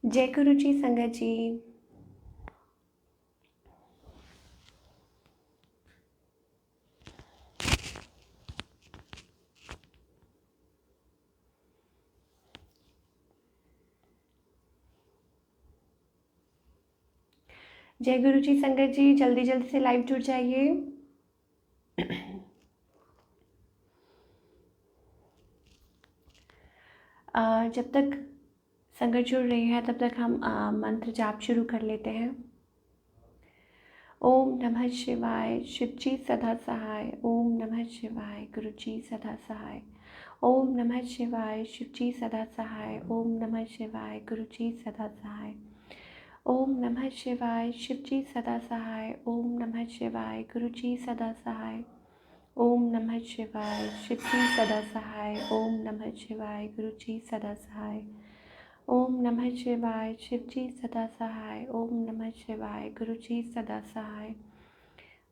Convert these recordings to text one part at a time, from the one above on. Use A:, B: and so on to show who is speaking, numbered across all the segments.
A: जय गुरु जी संगत जी। जय गुरु जी संगत जी, जल्दी जल्दी से लाइव जुड़ जाइए। जब तक संगत जुड़ रही है तब तक हम मंत्र जाप शुरू कर लेते हैं। ओम नमः शिवाय, शिव जी सदा सहाय। ओम नमः शिवाय, गुरु जी सदा सहाय। ओम नमः शिवाय, शिव जी सदा सहाय। ओम नमः शिवाय, गुरु जी सदा सहाय। ओम नमः शिवाय, शिव जी सदा सहाय। ओम नमः शिवाय, गुरु जी सदा सहाय। ओम नमः शिवाय, शिव जी सदा सहाय। ओम नमः शिवाय, गुरु जी सदा सहाय। ओम नमः शिवाय, शिव जी सदा सहाय। ओम नमः शिवाय, गुरु जी सदा सहाय।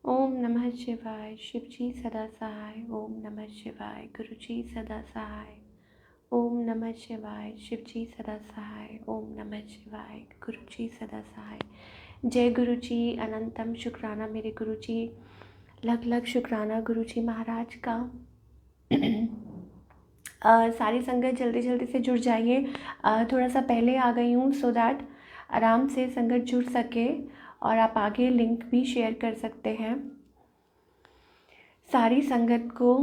A: ओम नमः शिवाय, शिव जी सदा सहाय। ओम नमः शिवाय, गुरु जी सदा सहाय। ओम नमः शिवाय, शिव जी सदा सहाय। ओम नमः शिवाय, गुरु जी सदा सहाय। जय गुरु जी, अनंतम शुक्राना मेरे गुरु जी, लख लख शुक्राना गुरु जी महाराज का। सारी संगत जल्दी जल्दी से जुड़ जाइए। थोड़ा सा पहले आ गई हूँ सो दैट आराम से संगत जुड़ सके और आप आगे लिंक भी शेयर कर सकते हैं। सारी संगत को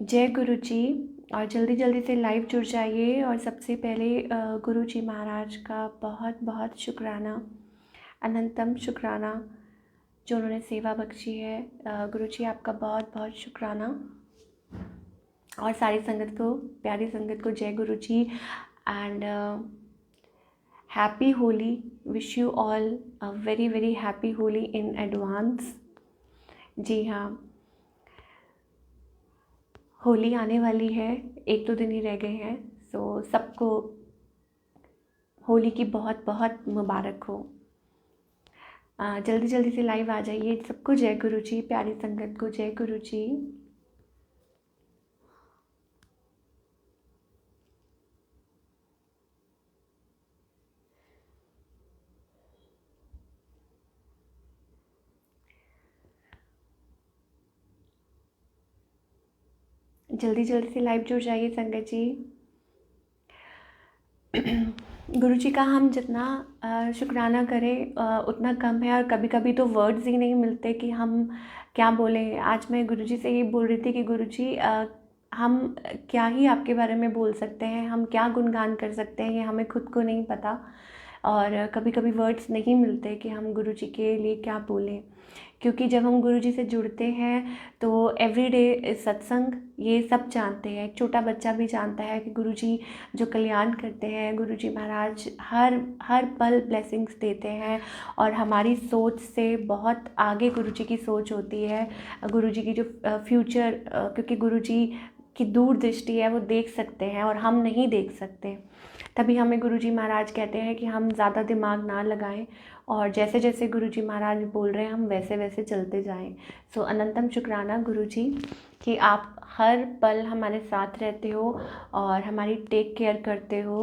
A: जय गुरु जी, और जल्दी जल्दी से लाइव जुड़ जाइए। और सबसे पहले गुरु जी महाराज का बहुत बहुत शुक्राना, अनंतम शुक्राना जो उन्होंने सेवा बख्शी है। गुरु जी आपका बहुत बहुत शुक्राना। और सारी संगत को, प्यारी संगत को जय गुरु जी and happy Holi. Wish you all a very very happy Holi in advance. जी हाँ, होली आने वाली है, 1-2 दिन ही रह गए हैं। सो सबको होली की बहुत बहुत मुबारक हो। जल्दी जल्दी से लाइव आ जाइए। सबको जय गुरु जी, प्यारी संगत को जय गुरु जी। जल्दी जल्दी से लाइव जुड़ जाइए संगत जी। गुरु जी का हम जितना शुक्राना करें उतना कम है, और कभी कभी तो वर्ड्स ही नहीं मिलते कि हम क्या बोलें। आज मैं गुरु जी से ये बोल रही थी कि गुरु जी हम क्या ही आपके बारे में बोल सकते हैं, हम क्या गुणगान कर सकते हैं, ये हमें खुद को नहीं पता। और कभी कभी वर्ड्स नहीं मिलते कि हम गुरु जी के लिए क्या बोलें। क्योंकि जब हम गुरु जी से जुड़ते हैं तो एवरीडे सत्संग ये सब जानते हैं। एक छोटा बच्चा भी जानता है कि गुरु जी जो कल्याण करते हैं, गुरु जी महाराज हर हर पल ब्लेसिंग्स देते हैं। और हमारी सोच से बहुत आगे गुरु जी की सोच होती है। गुरु जी की जो फ्यूचर, क्योंकि गुरु जी की दूरदृष्टि है, वो देख सकते हैं और हम नहीं देख सकते। तभी हमें गुरु जी महाराज कहते हैं कि हम ज़्यादा दिमाग ना लगाएं, और जैसे जैसे गुरु जी महाराज बोल रहे हैं हम वैसे वैसे चलते जाएं। सो अनंतम शुक्राना गुरु जी कि आप हर पल हमारे साथ रहते हो और हमारी टेक केयर करते हो।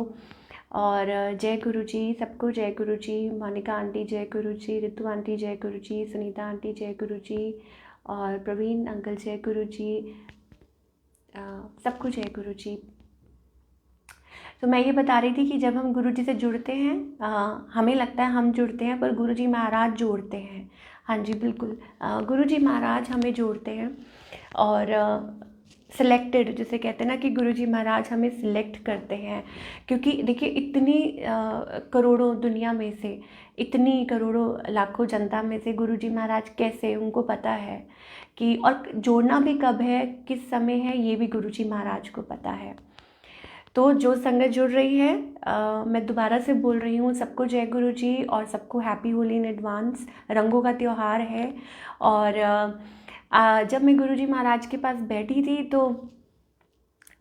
A: और जय गुरु जी, सबको जय गुरु जी। मोनिका आंटी जय गुरु जी, रितु आंटी जय गुरु जी, सुनीता आंटी जय गुरु जी, और प्रवीण अंकल जय गुरु जी। सबको जय गुरु जी। तो मैं ये बता रही थी कि जब हम गुरु जी से जुड़ते हैं, हमें लगता है हम जुड़ते हैं, पर गुरु जी महाराज जोड़ते हैं। हाँ जी बिल्कुल, गुरु जी महाराज हमें जोड़ते हैं। और सिलेक्टेड, जिसे कहते हैं ना कि गुरु जी महाराज हमें सिलेक्ट करते हैं। क्योंकि देखिए इतनी करोड़ों दुनिया में से, इतनी करोड़ों लाखों जनता में से गुरु जी महाराज कैसे, उनको पता है कि, और जोड़ना भी कब है, किस समय है, ये भी गुरु जी महाराज को पता है। तो जो संगत जुड़ रही है, मैं दोबारा से बोल रही हूँ, सबको जय गुरु जी और सबको हैप्पी होली इन एडवांस। रंगों का त्यौहार है। और जब मैं गुरु जी महाराज के पास बैठी थी तो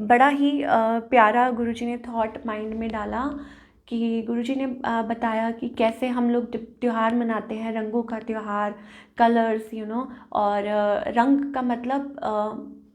A: बड़ा ही प्यारा गुरु जी ने थॉट माइंड में डाला कि गुरु जी ने बताया कि कैसे हम लोग त्यौहार मनाते हैं, रंगों का त्यौहार, कलर्स और रंग का मतलब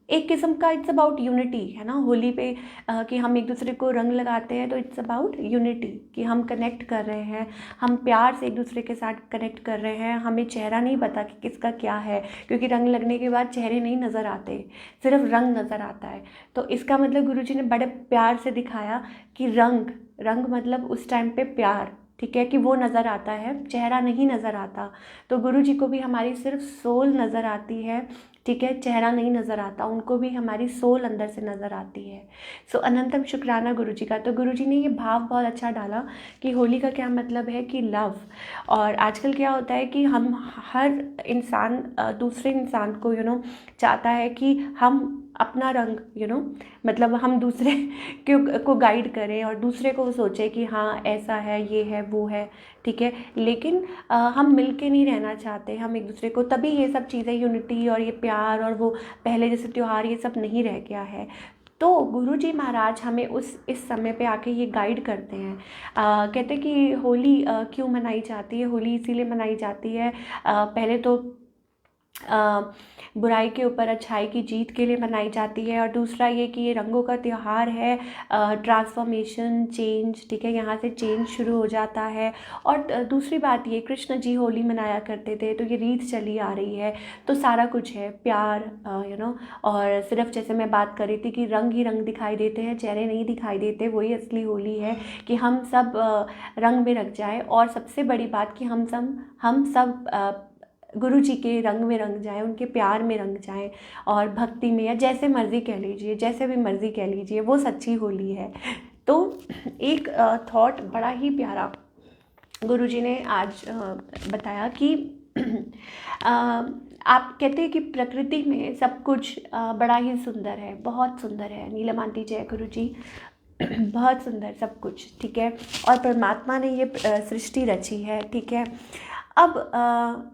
A: एक किस्म का इट्स अबाउट यूनिटी है ना, होली पे कि हम एक दूसरे को रंग लगाते हैं तो इट्स अबाउट यूनिटी, कि हम कनेक्ट कर रहे हैं, हम प्यार से एक दूसरे के साथ कनेक्ट कर रहे हैं। हमें चेहरा नहीं पता कि किसका क्या है, क्योंकि रंग लगने के बाद चेहरे नहीं नज़र आते, सिर्फ रंग नज़र आता है। तो इसका मतलब गुरुजी ने बड़े प्यार से दिखाया कि रंग रंग मतलब उस टाइम पे प्यार, ठीक है, कि वो नज़र आता है, चेहरा नहीं नज़र आता। तो गुरुजी को भी हमारी सिर्फ सोल नज़र आती है, ठीक है, चेहरा नहीं नज़र आता, उनको भी हमारी सोल अंदर से नज़र आती है। सो अनंतम शुक्राना गुरुजी का। तो गुरुजी ने ये भाव बहुत अच्छा डाला कि होली का क्या मतलब है कि लव। और आजकल क्या होता है कि हम हर इंसान दूसरे इंसान को चाहता है कि हम अपना रंग मतलब हम दूसरे को गाइड करें और दूसरे को सोचे कि हाँ ऐसा है, ये है, वो है, ठीक है। लेकिन हम मिल के नहीं रहना चाहते, हम एक दूसरे को, तभी ये सब चीज़ें यूनिटी और ये प्यार और वो पहले जैसे त्यौहार ये सब नहीं रह गया है। तो गुरुजी महाराज हमें इस समय पे आके ये गाइड करते हैं। कहते कि होली क्यों मनाई जाती है, होली इसीलिए मनाई जाती है, पहले तो बुराई के ऊपर अच्छाई की जीत के लिए मनाई जाती है, और दूसरा ये कि ये रंगों का त्यौहार है, ट्रांसफॉर्मेशन, चेंज, ठीक है, यहाँ से चेंज शुरू हो जाता है। और दूसरी बात ये, कृष्ण जी होली मनाया करते थे, तो ये रीत चली आ रही है। तो सारा कुछ है प्यार, और सिर्फ जैसे मैं बात कर रही थी कि रंग ही रंग दिखाई देते हैं, चेहरे नहीं दिखाई देते, वही असली होली है कि हम सब रंग में रंग जाए। और सबसे बड़ी बात कि हम सब गुरु जी के रंग में रंग जाएं, उनके प्यार में रंग जाएं, और भक्ति में, या जैसे मर्ज़ी कह लीजिए, जैसे भी मर्ज़ी कह लीजिए, वो सच्ची होली है। तो एक थॉट बड़ा ही प्यारा गुरु जी ने आज बताया कि आप कहते हैं कि प्रकृति में सब कुछ बड़ा ही सुंदर है, बहुत सुंदर है। नीलम आंटी जय गुरु जी, बहुत सुंदर सब कुछ, ठीक है। और परमात्मा ने ये सृष्टि रची है, ठीक है। अब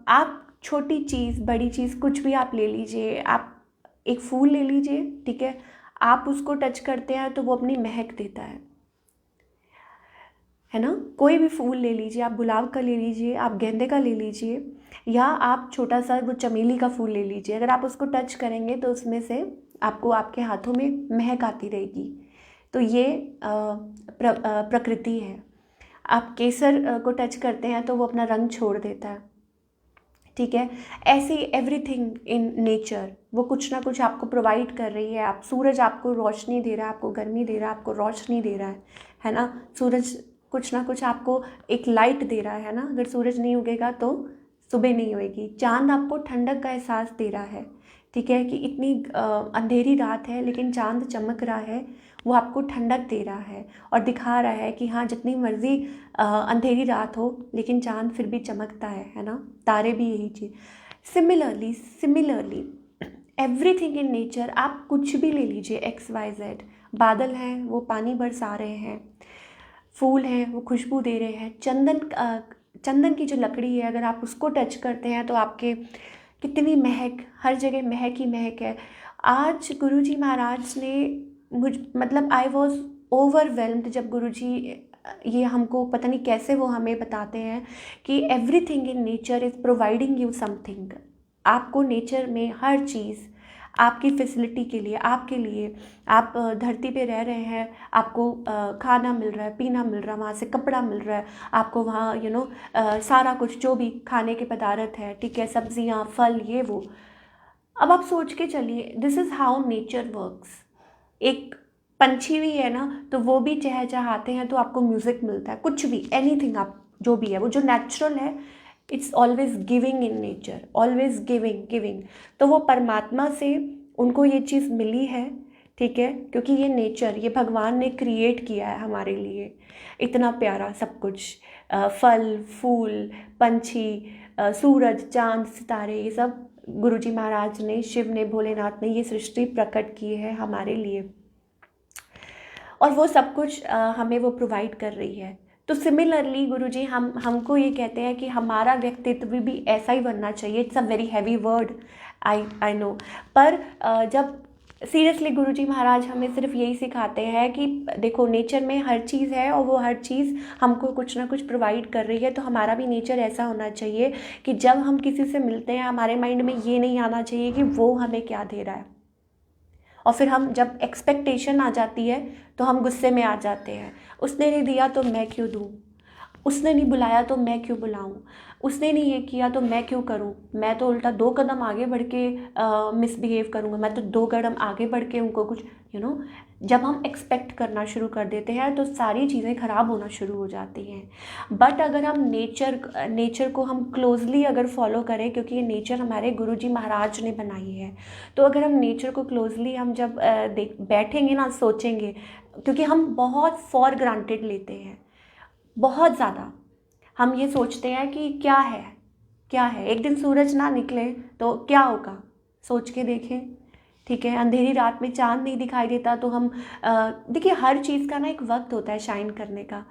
A: आप छोटी चीज़, बड़ी चीज़, कुछ भी आप ले लीजिए, आप एक फूल ले लीजिए, ठीक है, आप उसको टच करते हैं तो वो अपनी महक देता है ना। कोई भी फूल ले लीजिए, आप गुलाब का ले लीजिए, आप गेंदे का ले लीजिए, या आप छोटा सा वो चमेली का फूल ले लीजिए, अगर आप उसको टच करेंगे तो उसमें से आपको आपके हाथों में महक आती रहेगी। तो ये प्रकृति है। आप केसर को टच करते हैं तो वो अपना रंग छोड़ देता है, ठीक है। ऐसे एवरीथिंग इन नेचर वो कुछ ना कुछ आपको प्रोवाइड कर रही है। आप सूरज आपको रोशनी दे रहा है, आपको गर्मी दे रहा है, आपको रोशनी दे रहा है ना। सूरज कुछ ना कुछ आपको एक लाइट दे रहा है ना। अगर सूरज नहीं उगेगा तो सुबह नहीं होएगी। चांद आपको ठंडक का एहसास दे रहा है, ठीक है, कि इतनी अंधेरी रात है लेकिन चांद चमक रहा है, वो आपको ठंडक दे रहा है और दिखा रहा है कि हाँ जितनी मर्ज़ी अंधेरी रात हो लेकिन चांद फिर भी चमकता है ना। तारे भी यही चीज़। सिमिलरली एवरीथिंग इन नेचर, आप कुछ भी ले लीजिए, XYZ, बादल हैं वो पानी बरसा रहे हैं, फूल हैं वो खुशबू दे रहे हैं, चंदन की जो लकड़ी है अगर आप उसको टच करते हैं तो आपके कितनी महक, हर जगह महक ही महक है। आज गुरुजी महाराज ने मतलब आई वॉज ओवरवेल्म्ड जब गुरुजी ये हमको पता नहीं कैसे वो हमें बताते हैं कि everything in nature is providing you something. आपको नेचर में हर चीज़ आपकी फैसिलिटी के लिए, आपके लिए, आप धरती पे रह रहे हैं, आपको खाना मिल रहा है, पीना मिल रहा है, वहाँ से कपड़ा मिल रहा है, आपको वहाँ सारा कुछ जो भी खाने के पदार्थ है, ठीक है, सब्जियाँ, फल, ये वो। अब आप सोच के चलिए, this is how nature works. एक पंछी भी है ना तो वो भी चहचहाते हैं तो आपको म्यूज़िक मिलता है, कुछ भी, एनीथिंग, आप जो भी है वो जो नेचुरल है, it's always giving in nature, always giving. तो वो परमात्मा से उनको ये चीज़ मिली है, ठीक है, क्योंकि ये नेचर, ये भगवान ने क्रिएट किया है हमारे लिए, इतना प्यारा सब कुछ, फल फूल, पंछी, सूरज, चांद, सितारे, ये सब गुरुजी महाराज ने, शिव ने, भोलेनाथ ने ये सृष्टि प्रकट की है हमारे लिए, और वो सब कुछ हमें वो प्रोवाइड कर रही है। तो सिमिलरली गुरुजी हमको ये कहते हैं कि हमारा व्यक्तित्व भी ऐसा ही बनना चाहिए। It's a very heavy word, I know, पर जब सीरियसली गुरुजी महाराज हमें सिर्फ यही सिखाते हैं कि देखो नेचर में हर चीज़ है और वो हर चीज़ हमको कुछ ना कुछ प्रोवाइड कर रही है। तो हमारा भी नेचर ऐसा होना चाहिए कि जब हम किसी से मिलते हैं हमारे माइंड में ये नहीं आना चाहिए कि वो हमें क्या दे रहा है, और फिर हम जब एक्सपेक्टेशन आ जाती है तो हम गुस्से में आ जाते हैं। उसने नहीं दिया तो मैं क्यों दूँ, उसने नहीं बुलाया तो मैं क्यों बुलाऊं, उसने नहीं ये किया तो मैं क्यों करूं, मैं तो उल्टा 2 कदम आगे बढ़ के मिसबिहेव करूंगा, मैं तो 2 कदम आगे बढ़ के उनको कुछ जब हम एक्सपेक्ट करना शुरू कर देते हैं तो सारी चीज़ें ख़राब होना शुरू हो जाती हैं। बट अगर हम नेचर को हम क्लोजली अगर फॉलो करें, क्योंकि ये नेचर हमारे गुरुजी महाराज ने बनाई है, तो अगर हम नेचर को क्लोजली हम जब बैठेंगे ना, सोचेंगे, क्योंकि हम बहुत फॉर ग्रांटेड लेते हैं, बहुत ज़्यादा हम ये सोचते हैं कि क्या है, एक दिन सूरज ना निकले तो क्या होगा, सोच के देखें। ठीक है, अंधेरी रात में चांद नहीं दिखाई देता तो हम देखिए हर चीज़ का ना एक वक्त होता है शाइन करने का।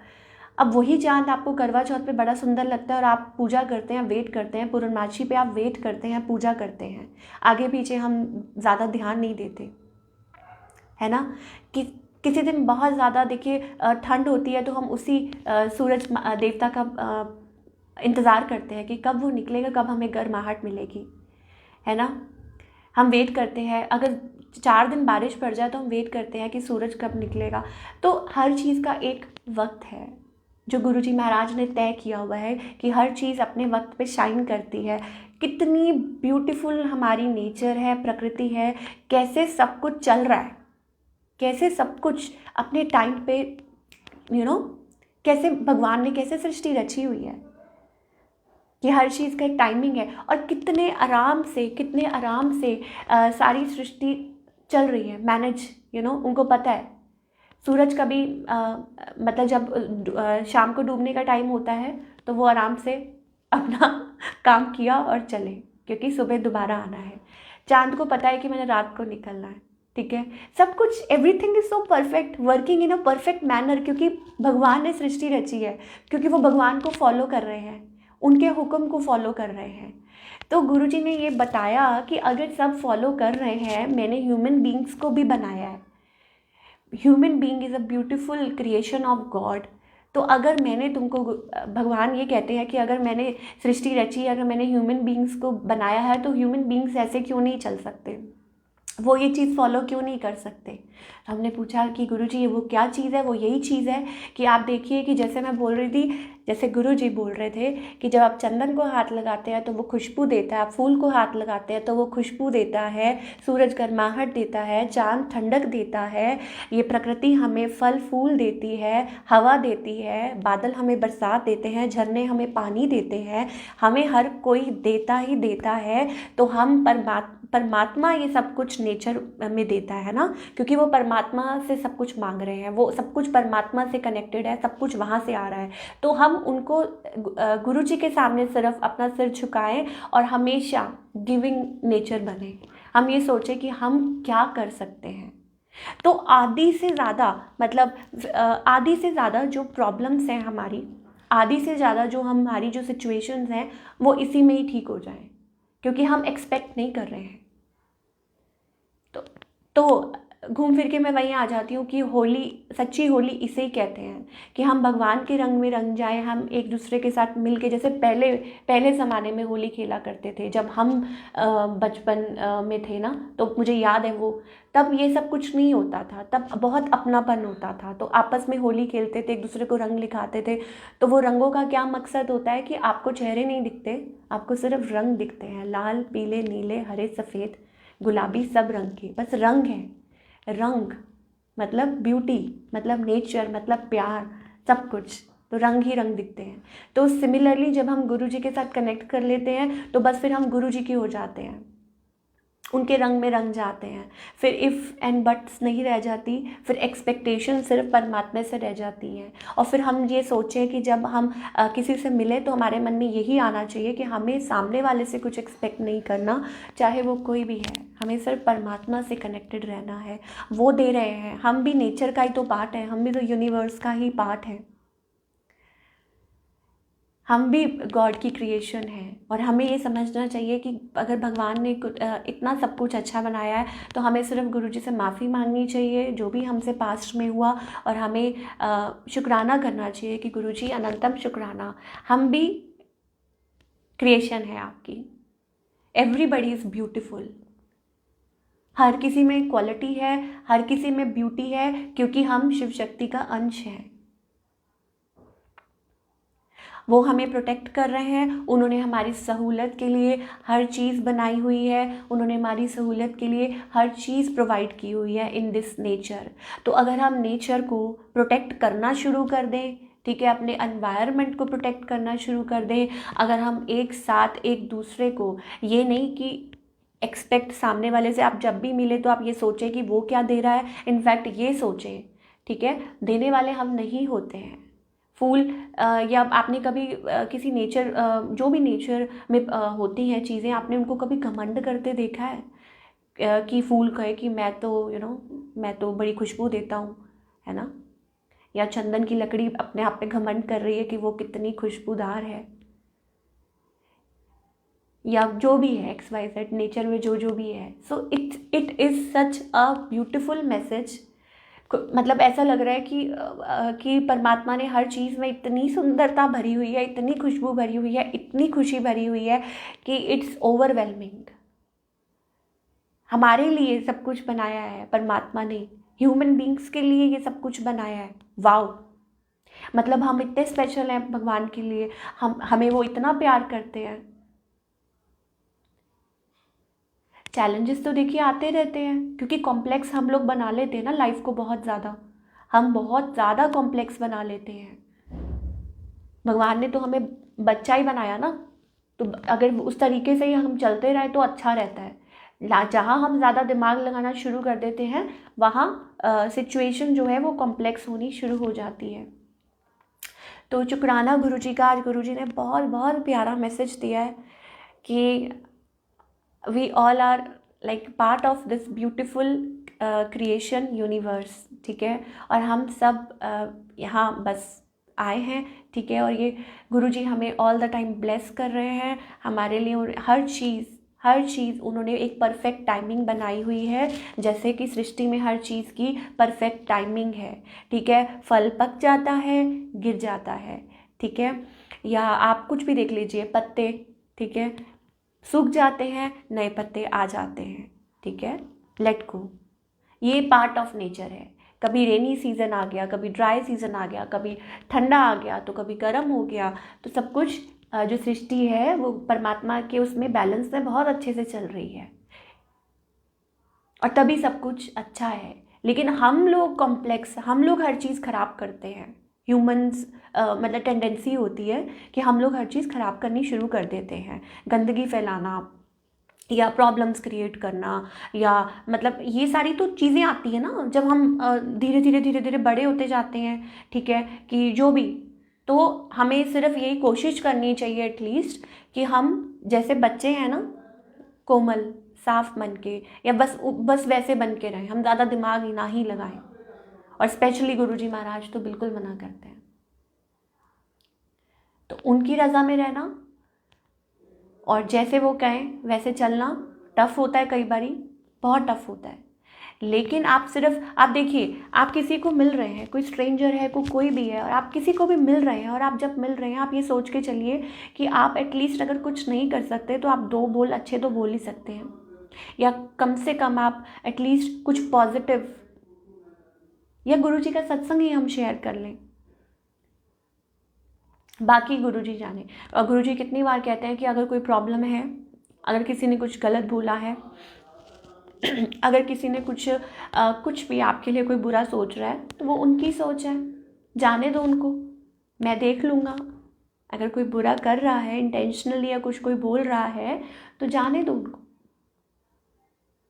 A: अब वही चांद आपको करवा चौथ पे बड़ा सुंदर लगता है और आप पूजा करते हैं, वेट करते हैं, पूर्णमासी पे आप वेट करते हैं, पूजा करते हैं, आगे पीछे हम ज़्यादा ध्यान नहीं देते, है ना। कि किसी दिन बहुत ज़्यादा देखिए ठंड होती है तो हम उसी सूरज देवता का इंतज़ार करते हैं कि कब वो निकलेगा, कब हमें गर्माहट मिलेगी, है ना। हम वेट करते हैं, अगर 4 दिन बारिश पड़ जाए तो हम वेट करते हैं कि सूरज कब निकलेगा। तो हर चीज़ का एक वक्त है जो गुरुजी महाराज ने तय किया हुआ है कि हर चीज़ अपने वक्त पे शाइन करती है। कितनी ब्यूटीफुल हमारी नेचर है, प्रकृति है, कैसे सब कुछ चल रहा है, कैसे सब कुछ अपने टाइम पे कैसे भगवान ने कैसे सृष्टि रची हुई है कि हर चीज़ का एक टाइमिंग है। और कितने आराम से सारी सृष्टि चल रही है, मैनेज उनको पता है। सूरज कभी मतलब जब शाम को डूबने का टाइम होता है तो वो आराम से अपना काम किया और चले, क्योंकि सुबह दोबारा आना है। चांद को पता है कि मैंने रात को निकलना है। ठीक है, सब कुछ, everything is so perfect, working in a perfect manner, क्योंकि भगवान ने सृष्टि रची है, क्योंकि वो भगवान को फॉलो कर रहे हैं, उनके हुक्म को फॉलो कर रहे हैं। तो गुरुजी ने ये बताया कि अगर सब फॉलो कर रहे हैं, मैंने ह्यूमन बींग्स को भी बनाया है, human being is a beautiful creation of God. तो अगर मैंने तुमको, भगवान ये कहते हैं कि अगर मैंने सृष्टि रची, अगर मैंने ह्यूमन बीइंग्स को बनाया है, तो ह्यूमन बीइंग्स ऐसे क्यों नहीं चल सकते, वो ये चीज़ फॉलो क्यों नहीं कर सकते। तो हमने पूछा कि गुरुजी ये वो क्या चीज़ है। वो यही चीज़ है कि आप देखिए कि जैसे मैं बोल रही थी, जैसे गुरुजी बोल रहे थे कि जब आप चंदन को हाथ लगाते हैं तो वो खुशबू देता है, आप फूल को हाथ लगाते हैं तो वो खुशबू देता है, सूरज गर्माहट देता है, चांद ठंडक देता है, ये प्रकृति हमें फल फूल देती है, हवा देती है, बादल हमें बरसात देते हैं, झरने हमें पानी देते हैं, हमें हर कोई देता ही देता है। तो हम परमात्मा ये सब कुछ नेचर में देता है ना, क्योंकि वो परमात्मा से सब कुछ मांग रहे हैं, वो सब कुछ परमात्मा से कनेक्टेड है, सब कुछ वहाँ से आ रहा है। तो हम उनको गुरुजी के सामने सिर्फ अपना सिर झुकाएं और हमेशा गिविंग नेचर बने। हम ये सोचें कि हम क्या कर सकते हैं। तो आधी से ज़्यादा जो प्रॉब्लम्स हैं हमारी, आधी से ज़्यादा जो हमारी जो सिचुएशंस हैं, वो इसी में ही ठीक हो जाएं, क्योंकि हम एक्सपेक्ट नहीं कर रहे हैं। तो घूम फिर के मैं वहीं आ जाती हूँ कि होली, सच्ची होली इसे ही कहते हैं कि हम भगवान के रंग में रंग जाएं, हम एक दूसरे के साथ मिल के, जैसे पहले ज़माने में होली खेला करते थे, जब हम बचपन में थे ना, तो मुझे याद है वो, तब ये सब कुछ नहीं होता था, तब बहुत अपनापन होता था। तो आपस में होली खेलते थे, एक दूसरे को रंग लिखाते थे। तो वो रंगों का क्या मकसद होता है कि आपको चेहरे नहीं दिखते, आपको सिर्फ रंग दिखते हैं, लाल पीले नीले हरे सफ़ेद गुलाबी, सब रंग के, बस रंग है। रंग मतलब ब्यूटी, मतलब नेचर, मतलब प्यार, सब कुछ, तो रंग ही रंग दिखते हैं। तो सिमिलरली जब हम गुरुजी के साथ कनेक्ट कर लेते हैं तो बस फिर हम गुरुजी के हो जाते हैं, उनके रंग में रंग जाते हैं। फिर इफ़ एंड बट्स नहीं रह जाती, फिर एक्सपेक्टेशन सिर्फ परमात्मा से रह जाती हैं। और फिर हम ये सोचें कि जब हम किसी से मिले तो हमारे मन में यही आना चाहिए कि हमें सामने वाले से कुछ एक्सपेक्ट नहीं करना, चाहे वो कोई भी है, हमें सिर्फ परमात्मा से कनेक्टेड रहना है। वो दे रहे हैं, हम भी नेचर का ही तो पार्ट है, हम भी तो यूनिवर्स का ही पार्ट है, हम भी गॉड की क्रिएशन है। और हमें ये समझना चाहिए कि अगर भगवान ने इतना सब कुछ अच्छा बनाया है तो हमें सिर्फ गुरुजी से माफ़ी मांगनी चाहिए जो भी हमसे पास्ट में हुआ, और हमें शुक्राना करना चाहिए कि गुरुजी अनंतम शुक्राना, हम भी क्रिएशन है आपकी, एवरीबडी इज़ ब्यूटिफुल। हर किसी में क्वालिटी है, हर किसी में ब्यूटी है, क्योंकि हम शिव शक्ति का अंश हैं। वो हमें प्रोटेक्ट कर रहे हैं, उन्होंने हमारी सहूलत के लिए हर चीज़ बनाई हुई है, उन्होंने हमारी सहूलत के लिए हर चीज़ प्रोवाइड की हुई है इन दिस नेचर। तो अगर हम नेचर को प्रोटेक्ट करना शुरू कर दें, ठीक है, अपने एनवायरनमेंट को प्रोटेक्ट करना शुरू कर दें, अगर हम एक साथ एक दूसरे को, ये नहीं कि एक्सपेक्ट सामने वाले से आप जब भी मिले तो आप ये सोचें कि वो क्या दे रहा है, इनफैक्ट ये सोचें, ठीक है, देने वाले हम नहीं होते हैं। फूल या आपने कभी किसी नेचर जो भी नेचर में होती हैं चीज़ें, आपने उनको कभी घमंड करते देखा है कि फूल कहे कि मैं तो मैं तो बड़ी खुशबू देता हूँ, है ना? या चंदन की लकड़ी अपने आप पे घमंड कर रही है कि वो कितनी खुशबूदार है, या जो भी है एक्स वाई जेड नेचर में जो जो भी है। So it is such a beautiful message. मतलब ऐसा लग रहा है कि परमात्मा ने हर चीज़ में इतनी सुंदरता भरी हुई है, इतनी खुशबू भरी हुई है, इतनी खुशी भरी हुई है कि इट्स ओवरवेलमिंग। हमारे लिए सब कुछ बनाया है परमात्मा ने, ह्यूमन बींग्स के लिए ये सब कुछ बनाया है। वाओ, मतलब हम इतने स्पेशल हैं भगवान के लिए, हमें वो इतना प्यार करते हैं। चैलेंजेस तो देखिए आते रहते हैं, क्योंकि कॉम्प्लेक्स हम लोग बना लेते हैं ना लाइफ को, बहुत ज़्यादा हम बहुत ज़्यादा कॉम्प्लेक्स बना लेते हैं। भगवान ने तो हमें बच्चा ही बनाया ना, तो अगर उस तरीके से ही हम चलते रहे तो अच्छा रहता है। जहाँ हम ज़्यादा दिमाग लगाना शुरू कर देते हैं, वहाँ सिचुएशन जो है वो कॉम्प्लेक्स होनी शुरू हो जाती है। तो शुक्राना गुरुजी का, आज गुरुजी ने बहुत बहुत प्यारा मैसेज दिया है कि we all are like part of this beautiful creation universe, ठीक है, और हम सब यहाँ बस आए हैं, ठीक है, और ये गुरुजी हमें ऑल द टाइम ब्लेस कर रहे हैं हमारे लिए, और हर चीज़ उन्होंने एक परफेक्ट टाइमिंग बनाई हुई है, जैसे कि सृष्टि में हर चीज़ की परफेक्ट टाइमिंग है, ठीक है। फल पक जाता है, गिर जाता है, ठीक है, या आप कुछ भी देख लीजिए, पत्ते, ठीक है, सूख जाते हैं, नए पत्ते आ जाते हैं, ठीक है, लेट गो। ये पार्ट ऑफ नेचर है। कभी रेनी सीज़न आ गया, कभी ड्राई सीज़न आ गया, कभी ठंडा आ गया तो कभी गर्म हो गया, तो सब कुछ जो सृष्टि है वो परमात्मा के उसमें बैलेंस में बहुत अच्छे से चल रही है, और तभी सब कुछ अच्छा है। लेकिन हम लोग कॉम्प्लेक्स, हम लोग हर चीज़ ख़राब करते हैं। ह्यूमंस मतलब टेंडेंसी होती है कि हम लोग हर चीज़ ख़राब करनी शुरू कर देते हैं, गंदगी फैलाना या प्रॉब्लम्स क्रिएट करना, या मतलब ये सारी तो चीज़ें आती है ना जब हम धीरे धीरे बड़े होते जाते हैं, ठीक है, कि जो भी, तो हमें सिर्फ यही कोशिश करनी चाहिए एटलीस्ट कि हम जैसे बच्चे हैं ना, कोमल साफ बन के, या बस वैसे बन के रहें, हम ज़्यादा दिमाग ना ही लगाएं। और स्पेशली गुरुजी महाराज तो बिल्कुल मना करते हैं। तो उनकी रज़ा में रहना और जैसे वो कहें वैसे चलना टफ़ होता है, कई बारी बहुत टफ़ होता है। लेकिन आप देखिए, आप किसी को मिल रहे हैं, कोई स्ट्रेंजर है, कोई भी है, और आप किसी को भी मिल रहे हैं, और आप जब मिल रहे हैं आप ये सोच के चलिए कि आप एटलीस्ट अगर कुछ नहीं कर सकते तो आप 2 बोल अच्छे तो बोल ही सकते हैं, या कम से कम आप एटलीस्ट कुछ पॉजिटिव, या गुरुजी का सत्संग ही हम शेयर कर लें। बाकी गुरुजी जाने। और गुरुजी कितनी बार कहते हैं कि अगर कोई प्रॉब्लम है, अगर किसी ने कुछ गलत बोला है, अगर किसी ने कुछ भी आपके लिए कोई बुरा सोच रहा है, तो वो उनकी सोच है, जाने दो उनको, मैं देख लूँगा। अगर कोई बुरा कर रहा है इंटेंशनली, या कुछ कोई बोल रहा है, तो जाने दो उनको,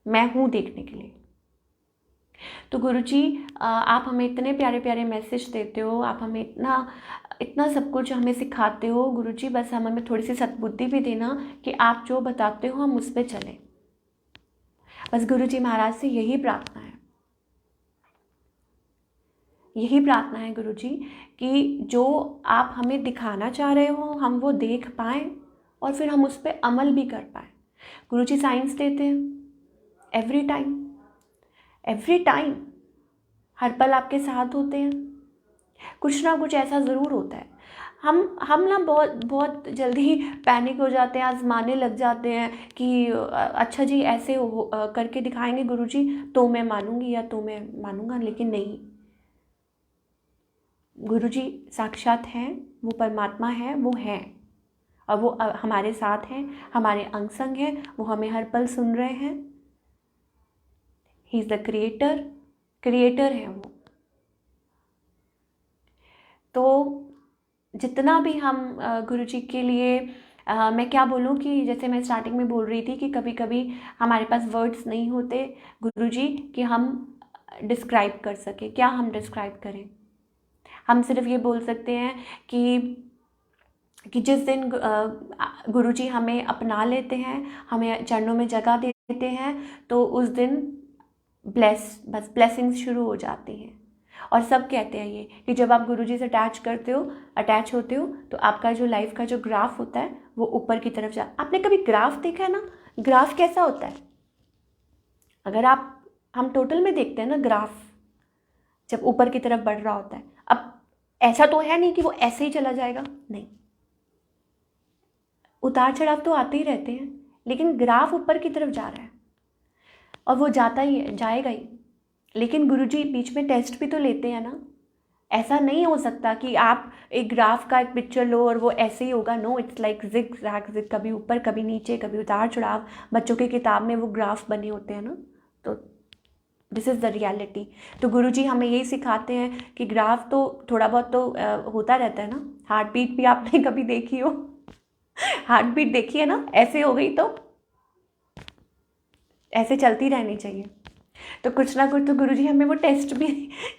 A: मैं हूँ देखने के लिए। तो गुरुजी आप हमें इतने प्यारे प्यारे मैसेज देते हो, आप हमें इतना सब कुछ हमें सिखाते हो गुरुजी, बस हमें थोड़ी सी सद्बुद्धि भी देना कि आप जो बताते हो हम उस पर चलें। बस गुरुजी महाराज से यही प्रार्थना है, यही प्रार्थना है गुरुजी, कि जो आप हमें दिखाना चाह रहे हो हम वो देख पाएँ और फिर हम उस पर अमल भी कर पाएँ। गुरुजी साइंस देते हैं एवरी टाइम, हर पल आपके साथ होते हैं, कुछ ना कुछ ऐसा ज़रूर होता है। हम ना बहुत बहुत जल्दी पैनिक हो जाते हैं, आजमाने लग जाते हैं कि अच्छा जी ऐसे करके दिखाएंगे गुरुजी तो मैं मानूंगी या तो मैं मानूंगा, लेकिन नहीं। गुरुजी साक्षात हैं, वो परमात्मा है, वो हैं और वो हमारे साथ हैं, हमारे अंग संग हैं, वो हमें हर पल सुन रहे हैं। He is the creator, creator है वो। तो जितना भी हम गुरुजी के लिए मैं क्या बोलूँ कि जैसे मैं स्टार्टिंग में बोल रही थी कि कभी कभी हमारे पास वर्ड्स नहीं होते गुरुजी कि हम डिस्क्राइब कर सके। क्या हम डिस्क्राइब करें? हम सिर्फ ये बोल सकते हैं कि जिस दिन गुरुजी हमें अपना लेते हैं, हमें चरणों में जगह देते हैं, तो उस दिन बस ब्लेसिंग्स शुरू हो जाती हैं। और सब कहते हैं ये कि जब आप गुरुजी से अटैच होते हो तो आपका जो लाइफ का जो ग्राफ होता है वो ऊपर की तरफ आपने कभी ग्राफ देखा है ना? ग्राफ कैसा होता है? अगर हम टोटल में देखते हैं ना ग्राफ, जब ऊपर की तरफ बढ़ रहा होता है, अब ऐसा तो है नहीं कि वो ऐसे ही चला जाएगा, नहीं, उतार चढ़ाव तो आते ही रहते हैं, लेकिन ग्राफ ऊपर की तरफ जा रहा है और वो जाता ही है, जाएगा ही। लेकिन गुरुजी बीच में टेस्ट भी तो लेते हैं ना। ऐसा नहीं हो सकता कि आप एक ग्राफ का एक पिक्चर लो और वो ऐसे ही होगा। No, it's like zig zag, zig, कभी ऊपर कभी नीचे, कभी उतार चढ़ाव। बच्चों की किताब में वो ग्राफ बने होते हैं ना। तो दिस इज़ द रियलिटी। तो गुरुजी हमें यही सिखाते हैं कि ग्राफ तो थोड़ा बहुत तो होता रहता है ना। हार्ट बीट भी आपने कभी देखी हो? हार्ट बीट देखी है ना? ऐसे हो गई तो ऐसे चलती रहनी चाहिए। तो कुछ ना कुछ तो गुरुजी हमें वो टेस्ट भी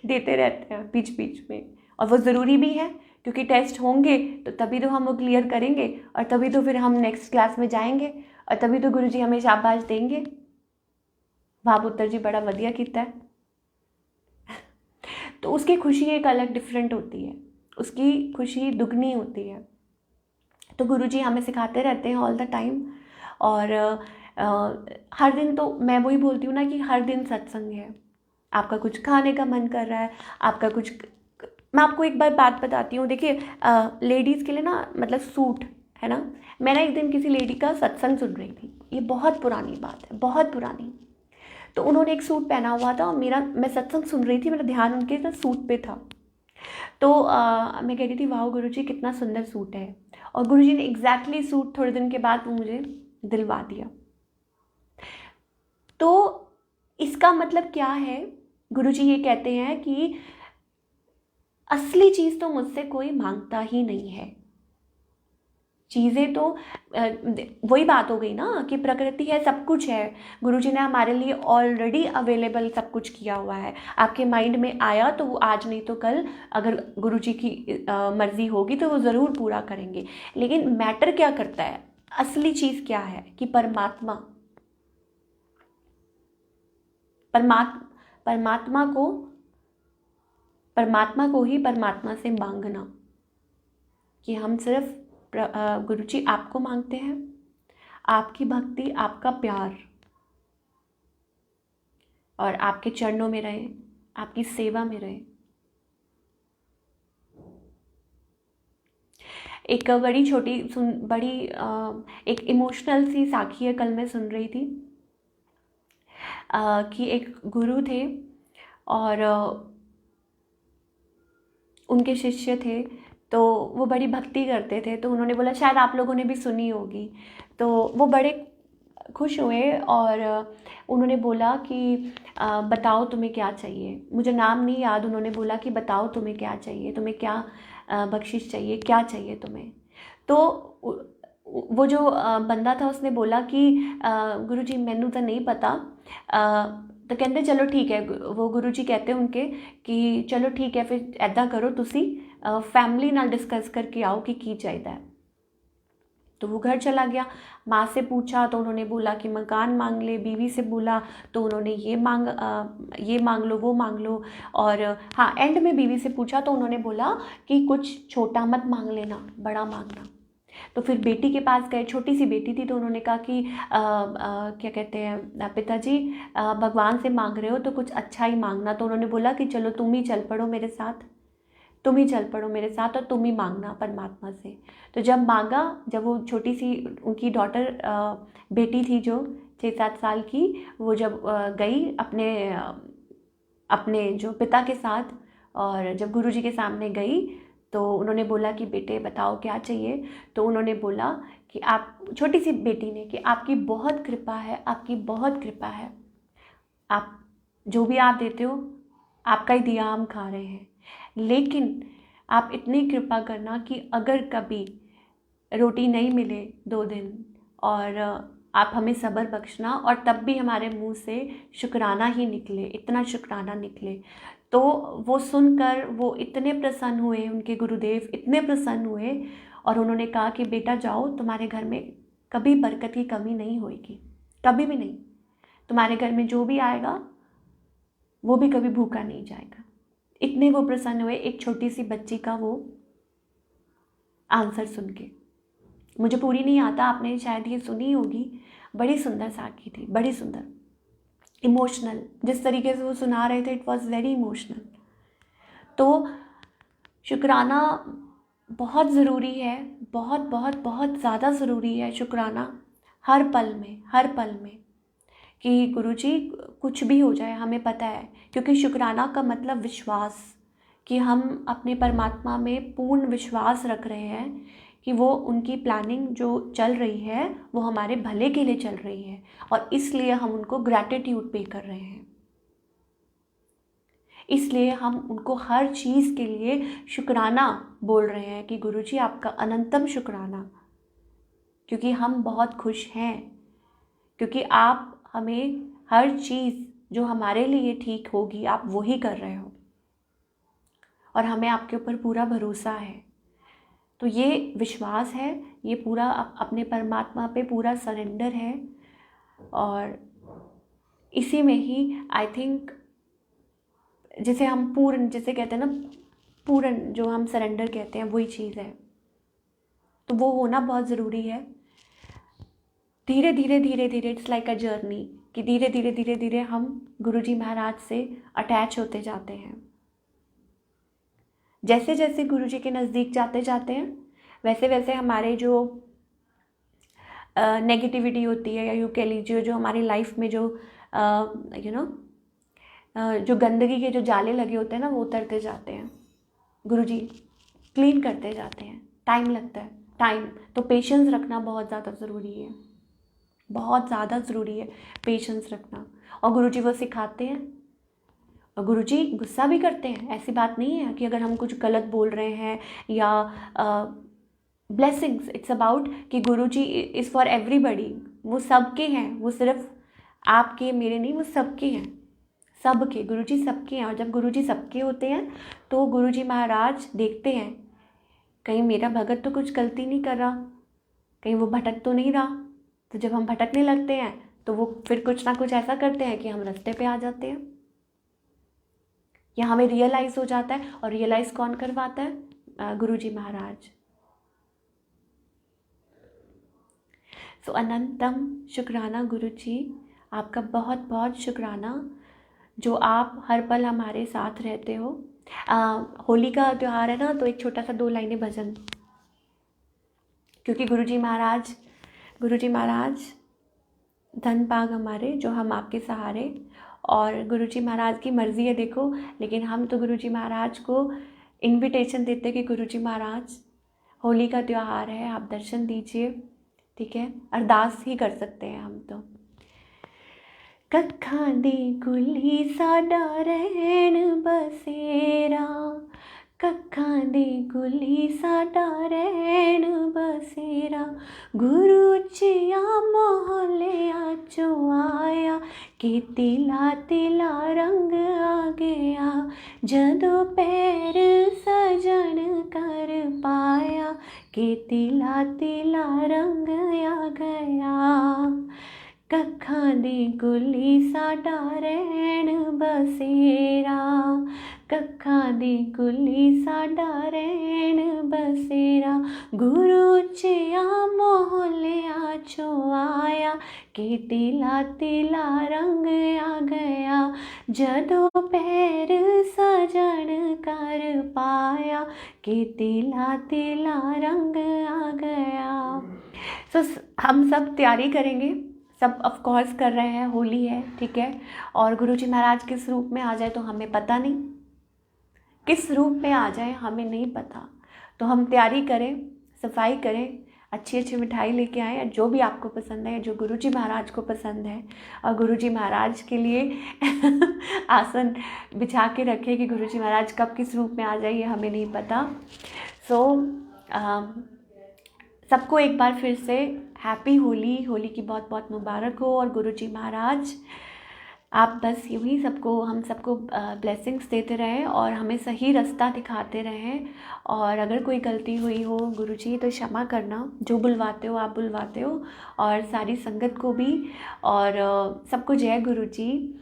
A: देते रहते हैं बीच बीच में, और वो ज़रूरी भी है क्योंकि टेस्ट होंगे तो तभी तो हम वो क्लियर करेंगे और तभी तो फिर हम नेक्स्ट क्लास में जाएंगे और तभी तो गुरुजी हमें शाबाश देंगे, वाह पुत्र जी बड़ा बढ़िया कीता है। तो उसकी खुशी एक अलग डिफरेंट होती है, उसकी खुशी दुगनी होती है। तो गुरुजी हमें सिखाते रहते हैं ऑल द टाइम। और हर दिन तो मैं वही बोलती हूँ ना कि हर दिन सत्संग है। आपका कुछ खाने का मन कर रहा है, आपका कुछ, मैं आपको एक बार बात बताती हूँ। देखिए लेडीज़ के लिए ना, मतलब सूट है ना, मैं ना एक दिन किसी लेडी का सत्संग सुन रही थी, ये बहुत पुरानी बात है, बहुत पुरानी। तो उन्होंने एक सूट पहना हुआ था और मैं सत्संग सुन रही थी, मेरा ध्यान उनके ना सूट पे था। तो मैं कह रही थी वाह गुरुजी कितना सुंदर सूट है, और गुरुजी ने एग्जैक्टली सूट थोड़े दिन के बाद वो मुझे दिलवा दिया। तो इसका मतलब क्या है? गुरुजी ये कहते हैं कि असली चीज़ तो मुझसे कोई मांगता ही नहीं है। चीज़ें तो वही बात हो गई ना कि प्रकृति है, सब कुछ है। गुरुजी ने हमारे लिए ऑलरेडी अवेलेबल सब कुछ किया हुआ है। आपके माइंड में आया तो वो आज नहीं तो कल, अगर गुरुजी की मर्जी होगी तो वो ज़रूर पूरा करेंगे। लेकिन मैटर क्या करता है, असली चीज़ क्या है कि परमात्मा को ही परमात्मा से मांगना, कि हम सिर्फ गुरुजी आपको मांगते हैं, आपकी भक्ति, आपका प्यार, और आपके चरणों में रहे, आपकी सेवा में रहे। एक एक इमोशनल सी साखी है, कल मैं सुन रही थी कि एक गुरु थे और उनके शिष्य थे, तो वो बड़ी भक्ति करते थे। तो उन्होंने बोला, शायद आप लोगों ने भी सुनी होगी। तो वो बड़े खुश हुए और उन्होंने बोला कि बताओ तुम्हें क्या चाहिए। मुझे नाम नहीं याद, उन्होंने बोला कि बताओ तुम्हें क्या चाहिए, तुम्हें क्या बख्शिश चाहिए, क्या चाहिए तुम्हें। तो वो जो बंदा था उसने बोला कि गुरुजी मैनू तो नहीं पता। तो कहते चलो ठीक है, वो गुरुजी कहते उनके कि चलो ठीक है फिर ऐदा करो, तुसी फैमिली नाल डिस्कस करके आओ कि की चाहिए। तो वो घर चला गया, माँ से पूछा तो उन्होंने बोला कि मकान मांग ले, बीवी से बोला तो उन्होंने ये मांग लो, वो मांग लो, और हाँ एंड में बीवी से पूछा तो उन्होंने बोला कि कुछ छोटा मत मांग लेना, बड़ा मांगना। तो फिर बेटी के पास गए, छोटी सी बेटी थी, तो उन्होंने कहा कि क्या कहते हैं पिताजी, भगवान से मांग रहे हो तो कुछ अच्छा ही मांगना। तो उन्होंने बोला कि चलो तुम ही चल पड़ो मेरे साथ। तुम ही चल पड़ो मेरे साथ और तुम ही मांगना परमात्मा से। तो जब मांगा, जब वो छोटी सी उनकी डॉटर बेटी थी जो 6-7 साल की, वो जब गई अपने जो पिता के साथ, और जब गुरुजी के सामने गई तो उन्होंने बोला कि बेटे बताओ क्या चाहिए। तो उन्होंने बोला कि आप, छोटी सी बेटी ने, कि आपकी बहुत कृपा है, आपकी बहुत कृपा है, आप जो भी आप देते हो आपका ही दिया हम खा रहे हैं, लेकिन आप इतनी कृपा करना कि अगर कभी रोटी नहीं मिले 2 दिन, और आप हमें सब्र बख्शना, और तब भी हमारे मुंह से शुक्राना ही निकले, इतना शुक्राना निकले। तो वो सुनकर वो इतने प्रसन्न हुए, उनके गुरुदेव इतने प्रसन्न हुए, और उन्होंने कहा कि बेटा जाओ, तुम्हारे घर में कभी बरकत की कमी नहीं होगी, कभी भी नहीं। तुम्हारे घर में जो भी आएगा वो भी कभी भूखा नहीं जाएगा। इतने वो प्रसन्न हुए एक छोटी सी बच्ची का वो आंसर सुन के। मुझे पूरी नहीं आता, आपने शायद ये सुनी होगी। बड़ी सुंदर साखी थी, बड़ी सुंदर, इमोशनल। जिस तरीके से वो सुना रहे थे, इट वॉज वेरी इमोशनल। तो शुक्राना बहुत ज़रूरी है, बहुत बहुत बहुत ज़्यादा ज़रूरी है शुक्राना, हर पल में, हर पल में। कि गुरुजी कुछ भी हो जाए हमें पता है, क्योंकि शुक्राना का मतलब विश्वास, कि हम अपने परमात्मा में पूर्ण विश्वास रख रहे हैं कि वो उनकी प्लानिंग जो चल रही है वो हमारे भले के लिए चल रही है, और इसलिए हम उनको ग्रैटिट्यूड पे कर रहे हैं। इसलिए हम उनको हर चीज़ के लिए शुक्राना बोल रहे हैं कि गुरुजी आपका अनंतम शुक्राना, क्योंकि हम बहुत खुश हैं, क्योंकि आप हमें हर चीज़ जो हमारे लिए ठीक होगी आप वही कर रहे हो, और हमें आपके ऊपर पूरा भरोसा है। तो ये विश्वास है, ये पूरा अपने परमात्मा पे पूरा सरेंडर है, और इसी में ही आई थिंक जिसे हम पूर्ण, जिसे कहते हैं ना पूर्ण, जो हम सरेंडर कहते हैं, वही चीज़ है। तो वो होना बहुत ज़रूरी है। धीरे धीरे धीरे धीरे, इट्स लाइक अ जर्नी, कि धीरे धीरे धीरे धीरे हम गुरुजी महाराज से अटैच होते जाते हैं। जैसे जैसे गुरुजी के नज़दीक जाते जाते हैं, वैसे वैसे हमारे जो नेगेटिविटी होती है, या यूँ कह लीजिए जो हमारी लाइफ में जो जो गंदगी के जो जाले लगे होते हैं ना, वो उतरते जाते हैं, गुरुजी क्लीन करते जाते हैं। टाइम लगता है, टाइम। तो पेशेंस रखना बहुत ज़्यादा ज़रूरी है, बहुत ज़्यादा ज़रूरी है पेशेंस रखना। और गुरुजी वो सिखाते हैं, और गुरुजी गुस्सा भी करते हैं। ऐसी बात नहीं है कि अगर हम कुछ गलत बोल रहे हैं या ब्लेसिंग्स, इट्स अबाउट कि गुरुजी इज़ फॉर एवरीबडी, वो सबके हैं, वो सिर्फ आपके मेरे नहीं, वो सबके हैं, सबके। गुरुजी सबके हैं, और जब गुरुजी सबके होते हैं तो गुरुजी महाराज देखते हैं कहीं मेरा भगत तो कुछ गलती नहीं कर रहा, कहीं वो भटक तो नहीं रहा। तो जब हम भटकने लगते हैं तो वो फिर कुछ ना कुछ ऐसा करते हैं कि हम रास्ते पे आ जाते हैं, या हमें रियलाइज़ हो जाता है। और रियलाइज़ कौन करवाता है? गुरुजी महाराज। सो अनंतम शुक्राना गुरुजी, आपका बहुत बहुत शुक्राना, जो आप हर पल हमारे साथ रहते हो। होली का त्यौहार है ना, तो एक छोटा सा 2 लाइनें भजन, क्योंकि गुरुजी महाराज धन पाग हमारे, जो हम आपके सहारे। और गुरुजी महाराज की मर्ज़ी है देखो, लेकिन हम तो गुरुजी महाराज को इनविटेशन देते कि गुरुजी महाराज होली का त्यौहार है, आप दर्शन दीजिए, ठीक है। अरदास ही कर सकते हैं हम तो। कक्खां दी कुली साडा रहन बसेरा, कक्खां दी कुली साडा रहन बसेरा, गुरु चिया मोहल्लिया चो आया, कि तिला तिला रंग आ गया, जदों पैर सजन कर पाया, कि तिला तिला रंग आ गया। कक्खां दी कुली साडा रहन बसेरा, कक्खां दी कुली साडा रहन बसेरा, गुरु चिया मोहल्लिया चो आया, कि तिला तिला रंग आ गया, जदों पैर सज जड़ कर पाया कि तिला तिला रंग आ गया। सो हम सब तैयारी करेंगे, सब ऑफ कोर्स कर रहे हैं, होली है, ठीक है। और गुरुजी महाराज किस रूप में आ जाए तो हमें पता नहीं, किस रूप में आ जाए हमें नहीं पता। तो हम तैयारी करें, सफाई करें, अच्छी अच्छी मिठाई लेके आएँ, जो भी आपको पसंद है, जो गुरुजी महाराज को पसंद है। और गुरुजी महाराज के लिए आसन बिछा के रखें कि गुरुजी महाराज कब किस रूप में आ जाए ये हमें नहीं पता। सो सबको एक बार फिर से हैप्पी होली, होली की बहुत बहुत मुबारक हो। और गुरुजी महाराज आप बस यूँ ही सबको, हम सबको ब्लेसिंग्स देते रहें और हमें सही रास्ता दिखाते रहें। और अगर कोई गलती हुई हो गुरुजी तो क्षमा करना, जो बुलवाते हो आप बुलवाते हो, और सारी संगत को भी, और सबको जय गुरुजी।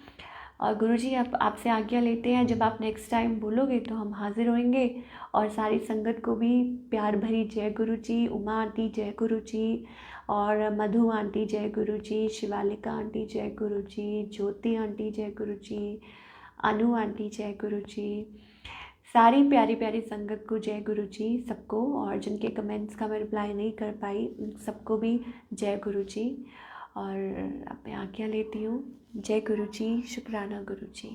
A: और गुरुजी अब आपसे आज्ञा लेते हैं, जब आप नेक्स्ट टाइम बोलोगे तो हम हाजिर होंगे। और सारी संगत को भी प्यार भरी जय गुरुजी। उमा आंटी जय गुरुजी, और मधु आंटी जय गुरुजी, शिवालिका आंटी जय गुरुजी, ज्योति आंटी जय गुरुजी, अनु आंटी जय गुरुजी, सारी प्यारी प्यारी संगत को जय गुरुजी सबको। और जिनके कमेंट्स का मैं रिप्लाई नहीं कर पाई उन सबको भी जय गुरुजी। और अब मैं आज्ञा लेती हूँ। जय गुरुजी, शुक्राना गुरुजी।